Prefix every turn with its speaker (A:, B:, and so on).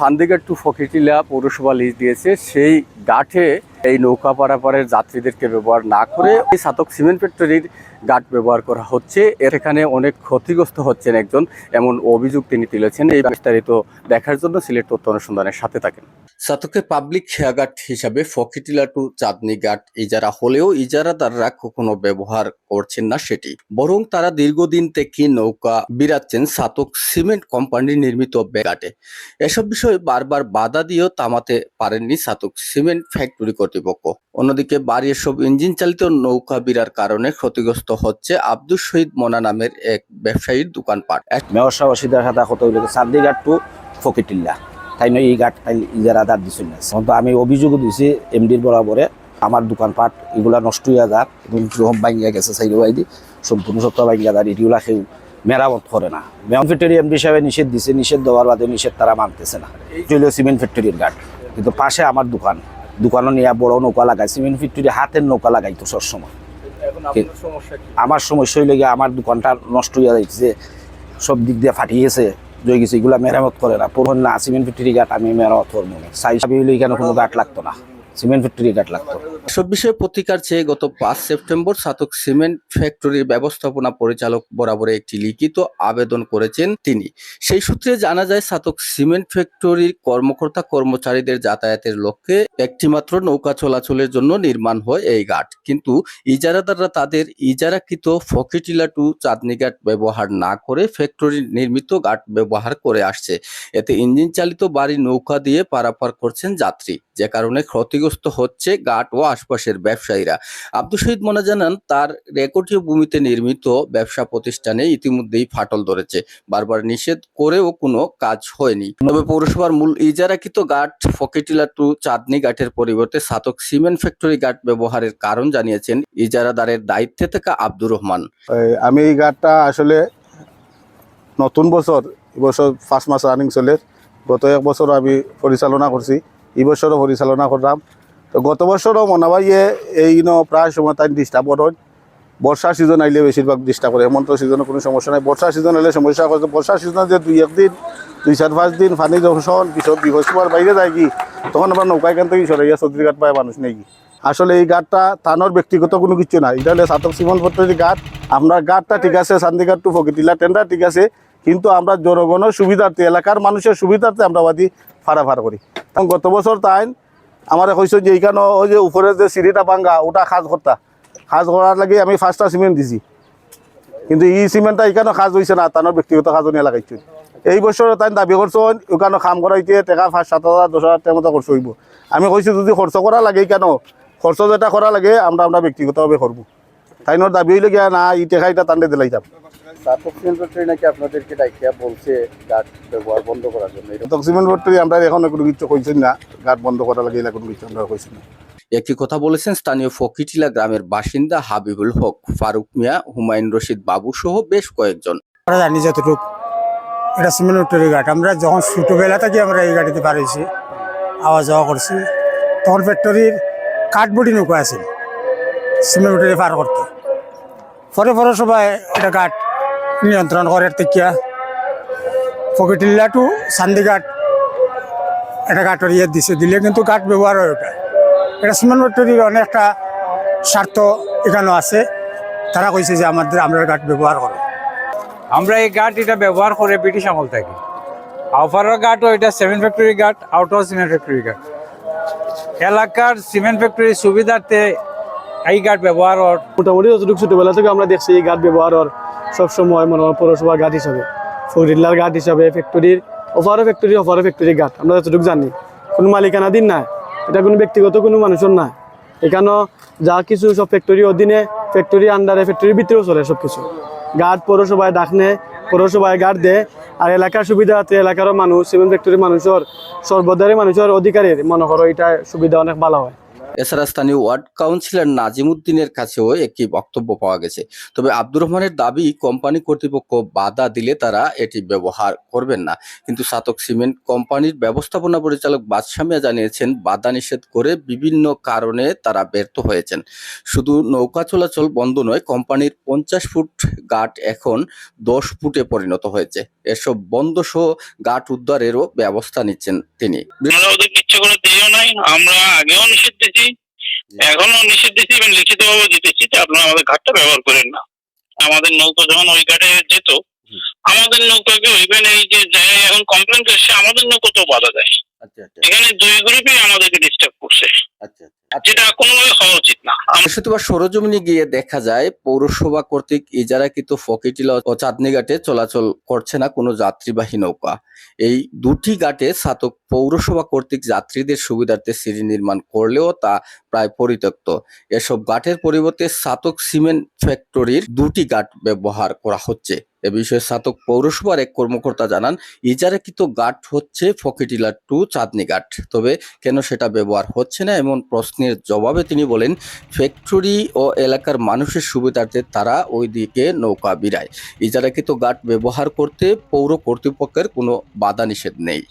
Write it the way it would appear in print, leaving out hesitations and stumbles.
A: চান্দিঘাট two ফকিরটিলা পৌরসভা lease দিয়েছে, সেই ঘাটে এই নৌকা পারাপারের যাত্রীদেরকে ব্যবহার না করে এই ছাতক সিমেন্ট ফ্যাক্টরির ঘাট ব্যবহার করা হচ্ছে। এখানে অনেক ক্ষতিগ্রস্ত হচ্ছেন একজন, এমন অভিযোগ তিনি তুলেছেন। এই বিস্তারিত দেখার জন্য সিলেট তথ্য অনুসন্ধানের সাথে থাকেন। ছাতকের পাবলিক খেয়াঘাট হিসাবে ফকিরটিলা টু চাঁদনী ঘাট ইজারা হলেও ইজারাদাররা কখনো ব্যবহার করছেন না সেটি, বরং তারা দীর্ঘদিন থেকে নৌকা বিরাচ্ছেন ছাতক সিমেন্ট কোম্পানির নির্মিত ঘাটে। এসব বিষয়ে বারবার বাধা দিয়েও থামাতে পারেননি ছাতক সিমেন্ট ফ্যাক্টরি কর্তৃপক্ষ। অন্যদিকে বাড়ির সব ইঞ্জিন চালিত নৌকা বিরার কারণে ক্ষতিগ্রস্ত হচ্ছে আব্দুল শহীদ মোনা নামের এক ব্যবসায়ীর দোকানপাট।
B: মেয়র সাহেব অসুবিধার সাথে কত হইল চাঁদনী ঘাট টু ফকিরটিলা তাই নয় এই ঘাট তাই ইজারাদার দিছিল না। তো আমি অভিযোগও দিয়েছি এমডির বরাবরে, আমার দোকানপাট এগুলা নষ্ট হয়ে যাক, সব ভাঙ্গিয়া গেছে সাইড বাইদি সম্পূর্ণ সপ্তাহ ভাঙ্গিয়া যার এগুলা কেউ মেরামত করে না। মেয়র ফ্যাক্টরি এমডি সাহেব নিষেধ দিছে, নিষেধ দেওয়ার বাদে নিষেধ তারা মানতেছে না। চলে সিমেন্ট ফ্যাক্টরির ঘাট, কিন্তু পাশে আমার দোকানও নিয়ে বড় নৌকা লাগায়, সিমেন্ট ফ্যাক্টরি হাতের নৌকা লাগাইতো সবসময়। আমার সমস্যা হইলে গিয়ে আমার দোকানটা নষ্ট হয়ে যাইছে, সব দিক দিয়ে ফাটিয়েছে, জয় গেছে, এগুলা মেরামত করে না। পুরো না সিমেন্ট ফ্যাক্টরি ঘাট আমি মেরামত করবো না, সাইজ হইলে এখানে কোনো ঘাট লাগতো না, সিমেন্ট ফ্যাক্টরি ঘাট লাগতো।
A: সব বিষয়ে প্রতিকার চেয়ে গত 5 সেপ্টেম্বর ছাতক সিমেন্ট ফ্যাক্টরির ব্যবস্থাপনা পরিচালক বরাবরে একটি লিখিত আবেদন করেছেন তিনি। সেই সূত্রে জানা যায় ছাতক সিমেন্ট ফ্যাক্টরির কর্মকর্তা কর্মচারীদের যাতায়াতের লক্ষ্যে একটিমাত্র নৌকা চলাচলের জন্য নির্মাণ হয় এই ঘাট, কিন্তু ইজারাদাররা তাদের ইজারাকৃত ফকিরটিলা টু চাঁদনী ঘাট ব্যবহার না করে ফ্যাক্টরির নির্মিত ঘাট ব্যবহার করে আসছে। এতে ইঞ্জিন চালিত বাড়ি নৌকা দিয়ে পারাপার করছেন যাত্রী, যে কারণে ক্ষতিগ্রস্ত হচ্ছে ঘাট ও আশপাশের ব্যবসায়ীরা। আব্দুল শহীদ মোনা জানান, তার রেকর্ডীয় ভূমিতে নির্মিত ব্যবসা প্রতিষ্ঠানে ইতিমধ্যেই ফাটল ধরেছে, বারবার নিষেধ করেও কোনো কাজ হয়নি। তবে পৌরসভার মূল ইজারাকৃত ঘাট ফকিরটিলা টু চাঁদনী ঘাটের পরিবর্তে ছাতক সিমেন্ট ফ্যাক্টরি ঘাট ব্যবহারের কারণ জানিয়েছেন ইজারাদারের দায়িত্বে থাকা আব্দুর রহমান।
C: আমি এই ঘাটটা আসলে নতুন বছর, এবছর 5 মাস রানিং চলে, গত 1 বছর আমি পরিচালনা করছি, এই বছরও পরিচালনা করলাম। তো গত বছরও মনে হয় এই প্রায় সময় তাই ডিস্টার্ব হয়। বর্ষা সিজন আইলে বেশিরভাগ ডিস্টার্ব করে, হেমন্ত সিজনে কোনো সমস্যা নাই, বর্ষা সিজন আইলে সমস্যা করছে। বর্ষা সিজনে যে 2-1 দিন 2-4-5 দিন পানি যখন পিছত বৃহস্পতিবার বাইরে যায় কি, তখন আমরা নৌকা এখান থেকে সরাইয়া চৌধুরী ঘাট পায় মানুষ নেই কি। আসলে এই ঘাটটা থানোর ব্যক্তিগত কোনো কিছু না, এটা হলে ছাতক সিমেন্ট ফ্যাক্টরি ঘাট। আমরা ঘাটটা ঠিক আছে, চাঁদনী ঘাট টু ফকিরটিলা টেন্ডার ঠিক আছে, কিন্তু আমরা জনগণের সুবিধার্থে, এলাকার মানুষের সুবিধার্থে আমরা বাদি ফাড়াফার করি। তখন গত বছর তাই আমার কইস যে এইখানে ওই যে উপরে যে সিঁড়িটা ভাঙ্গা ওটা কাজ করার লাগে আমি 5টা সিমেন্ট দিছি, কিন্তু এই সিমেন্টটা এখানে কাজ হয়েছে না, তার ব্যক্তিগত কাজ নিয়ে লাগাইছে। এই বছর তাই দাবি করছেন ওখানে কাম করাইতে টাকা 5-7 হাজার 10 হাজার টাকার মতো খরচ হইব। আমি কইছি যদি খরচ করা লাগে, কেন খরচ যেটা করা লাগে আমরা ব্যক্তিগতভাবে করবো। তাই দাবি হইলে গিয়া না, এই টাকাটা তান্ডে দিলাই যাব।
A: ছাতক সিমেন্ট ফ্যাক্টরি নাকি আপনাদেরকে ডাকিয়া বলছে ঘাট ব্যবহার বন্ধ করার জন্য।
C: ছাতক সিমেন্ট ফ্যাক্টরি আমরা এখন কোনো কিছু কইছেন না, ঘাট বন্ধ করা লাগে এরকম কিছু আমরা কইছি না।
A: একই কথা বলেছেন স্থানীয় ফকিরটিলা গ্রামের বাসিন্দা হাবিবুল হক, ফারুক মিয়া, হুমায়ুন রশিদ বাবু সহ বেশ কয়েকজন।
D: আমরা জানি যতটুকু এটা সিমেন্ট ফ্যাক্টরি ঘাট, আমরা যখন ছোটোবেলা থেকে আমরা এই গাড়িতে পার হয়েছি, আওয়া যাওয়া করছি, তখন ফ্যাক্টরির কাঠবডি নৌকা আছে সিমেন্ট ফ্যাক্টরি পার করতে। পরে সবাই এটা ঘাট নিয়ন্ত্রণ করে থেকে ফকিরটিলা টু চাঁদনী ঘাট এটা ঘাটের ইয়ে দিলে কিন্তু ঘাট ব্যবহার হয় ওটা। এটা সিমেন্ট ফ্যাক্টরির অনেকটা স্বার্থ এখানেও আছে, তারা কইছে যে আমরা ঘাট ব্যবহার করে।
E: আমরা এই ঘাট এটা ব্যবহার করে ব্রিটিশ আমল থেকে। আউপারের ঘাটও এটা সিমেন্ট ফ্যাক্টরি ঘাট, আউটার সিমেন্ট ফ্যাক্টরি ঘাট। এলাকার সিমেন্ট ফ্যাক্টরির সুবিধার্থে এই ঘাট ব্যবহার
F: মোটামুটি যতটুকু ছোটবেলা থেকে আমরা দেখছি এই ঘাট ব্যবহার সবসময় মনে হয় পৌরসভা ঘাট হিসাবে, ফকিরটিলার ঘাট হিসাবে, ফ্যাক্টরির অফারও ফ্যাক্টরি ঘাট আমরা যতটুকু জানি। কোনো মালিকানা দিন না, এটা কোনো ব্যক্তিগত কোনো মানুষের না, এখানেও যা কিছু সব ফ্যাক্টরির অধীনে, ফ্যাক্টরি আন্ডারে, ফ্যাক্টরির ভিতরেও চলে সব কিছু। ঘাট পৌরসভায় ডাকনে, পৌরসভায় ঘাট দেয়, আর এলাকার সুবিধার্থে এলাকারও মানুষ, সিমেন্ট ফ্যাক্টরির মানুষের, সর্বদারি মানুষের অধিকারের মনে করো এটা সুবিধা অনেক ভালো হয়।
A: এছাড়া স্থানীয় ওয়ার্ড কাউন্সিলর নাজিম উদ্দিনের কাছেও একটি বক্তব্য পাওয়া গেছে। তবে আব্দুর রহমানের দাবি, কোম্পানি কর্তৃপক্ষ বাধা দিলে তারা এটি ব্যবহার করবেন না। কিন্তু ছাতক সিমেন্ট কোম্পানির ব্যবস্থাপনা পরিচালক বাদশা মিয়া জানিয়েছেন, বাধা নিষেধ করে বিভিন্ন কারণে তারা ব্যর্থ হয়েছেন। শুধু নৌকা চলাচল বন্ধ নয়, কোম্পানির 50 ফুট গাট এখন 10 ফুটে পরিণত হয়েছে। এসব বন্ধ সহ গাট উদ্ধারেরও ব্যবস্থা নিচ্ছেন তিনি।
G: আমরা ওদের ইচ্ছে করে দিও নাই, আমরা আগেও নিষেধ দিয়েছি, এখনো নিষেধ দিয়েছি এবং লিখিত ভাবে দিতেছি যে আপনারা আমাদের ঘাটটা ব্যবহার করেন না। আমাদের নৌকা যখন ওই ঘাটে যেত, আমাদের নৌকাকে ওইখানে এই যে যায় এখন কমপ্লেন করছে, আমাদের নৌকাতেও বাধা দেয়।
A: আচ্ছা আচ্ছা
G: এখানে দুই গ্রুপই আমাদেরকে ডিস্টার্ব করছে,
A: আচ্ছা
G: যেটা কোনোভাবে হওয়া উচিত না।
A: বৃহস্পতিবার সরজমিনে গিয়ে দেখা যায়, পৌরসভা কর্তৃক ইজারাকৃত ফকিটিলা ও চাঁদনী ঘাটে চলাচল করছে না কোনো যাত্রীবাহী নৌকা। এই দুটি ঘাটে ছাতক পৌরসভা কর্তৃক যাত্রীদের সুবিধার্থে সিঁড়ি নির্মাণ করলেও তা প্রায় পরিত্যক্ত। এসব ঘাটের পরিবর্তে ছাতক সিমেন্ট ফ্যাক্টরির দুটি ঘাট ব্যবহার করা হচ্ছে। এ বিষয়ে ছাতক পৌরসভার এক কর্মকর্তা জানান, ইজারাকৃত ঘাট হচ্ছে ফকিটিলা টু চাঁদনী ঘাট। তবে কেন সেটা ব্যবহার হচ্ছে না এমন প্রশ্নের জবাবে তিনি বলেন, ফ্যাক্টরি ও এলাকার মানুষের সুবিধার্থে তারা ওই দিকে নৌকা বিড়ায়। ইজারাকৃত ঘাট ব্যবহার করতে পৌর কর্তৃপক্ষের কোনো বাধা নিষেধ নেই।